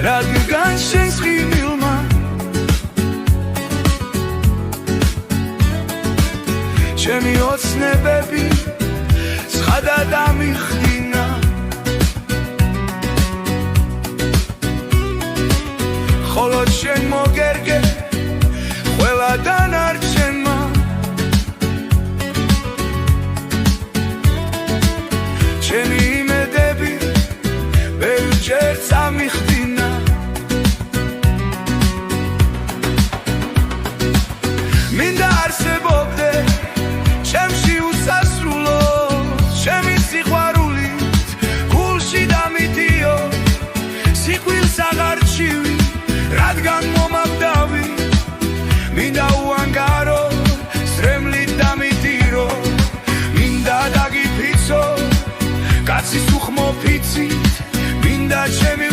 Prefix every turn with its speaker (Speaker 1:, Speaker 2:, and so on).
Speaker 1: რადგან შენს ღიმილმა ჩემი ოცნებები ცხადად ამიხდინა ხოლო შენ მოგერგე ყველა დანარჩენმა ჩემი იმედები ბევრჯერ წამიხდინა მინდა არსებობდე ჩემში უსასრულო ჩემი სიყვარულით გულში დამიდიო სიკვდილს აღარ ჩივი რადგან მომავდავი მინდა უანგარო სრემლით დამიდირო მინდა დაგიფიცო კაცის უხმო ფიცით მინდა ჩემი